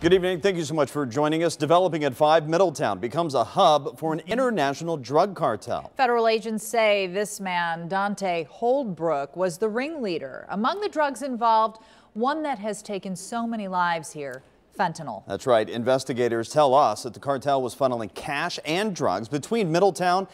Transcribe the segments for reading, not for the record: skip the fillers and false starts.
Good evening. Thank you so much for joining us. Developing at 5, Middletown becomes a hub for an international drug cartel. Federal agents say this man, Dante Holbrook, was the ringleader. Among the drugs involved, one that has taken so many lives here, fentanyl. That's right. Investigators tell us that the cartel was funneling cash and drugs between Middletown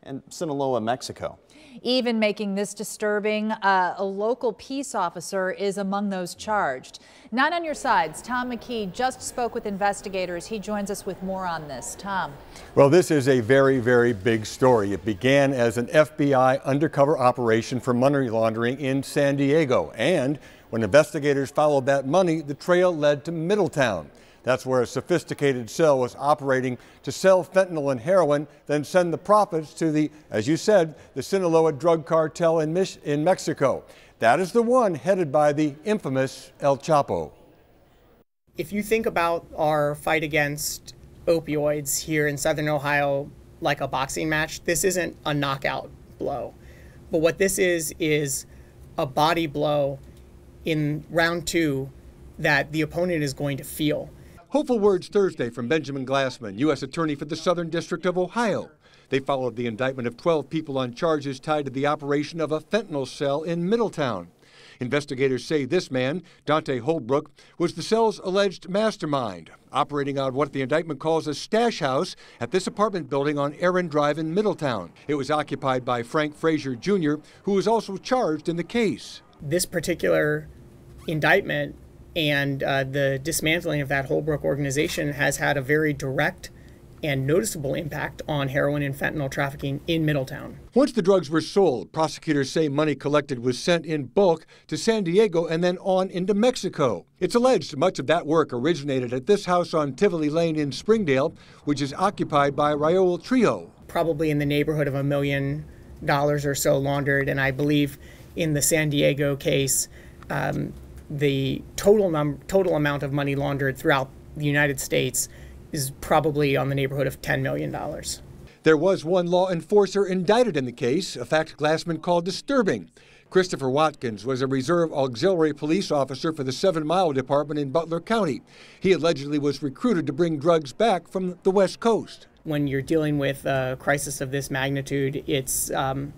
and Sinaloa, Mexico. Even making this disturbing, a local peace officer is among those charged. 9 on your sides. Tom McKee just spoke with investigators. He joins us with more on this. Tom. Well, this is a very, very big story. It began as an FBI undercover operation for money laundering in San Diego. And when investigators followed that money, the trail led to Middletown. That's where a sophisticated cell was operating to sell fentanyl and heroin, then send the profits to the, as you said, the Sinaloa drug cartel in Mexico. That is the one headed by the infamous El Chapo. If you think about our fight against opioids here in Southern Ohio like a boxing match, this isn't a knockout blow. But what this is a body blow in round 2 that the opponent is going to feel. Hopeful words Thursday from Benjamin Glassman, U.S. Attorney for the Southern District of Ohio. They followed the indictment of 12 people on charges tied to the operation of a fentanyl cell in Middletown. Investigators say this man, Dante Holbrook, was the cell's alleged mastermind, operating out of what the indictment calls a stash house at this apartment building on Aaron Drive in Middletown. It was occupied by Frank Frazier Jr., who was also charged in the case. This particular indictment and the dismantling of that Holbrook organization has had a very direct and noticeable impact on heroin and fentanyl trafficking in Middletown. Once the drugs were sold, prosecutors say money collected was sent in bulk to San Diego and then on into Mexico. It's alleged much of that work originated at this house on Tivoli Lane in Springdale, which is occupied by Raul Trio. Probably in the neighborhood of $1 million or so laundered, and I believe in the San Diego case, the total amount of money laundered throughout the United States is probably on the neighborhood of $10 million. There was one law enforcer indicted in the case, a fact Glassman called disturbing. Christopher Watkins was a reserve auxiliary police officer for the 7 Mile Department in Butler County. He allegedly was recruited to bring drugs back from the West Coast. When you're dealing with a crisis of this magnitude, it's going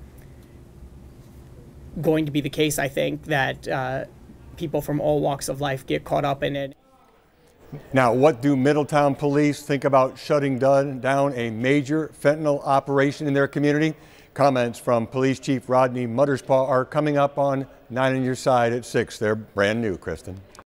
to be the case, I think, that people from all walks of life get caught up in it. Now, what do Middletown police think about shutting down a major fentanyl operation in their community? Comments from Police Chief Rodney Mutterspaw are coming up on 9 on your side at 6. They're brand new, Kristen.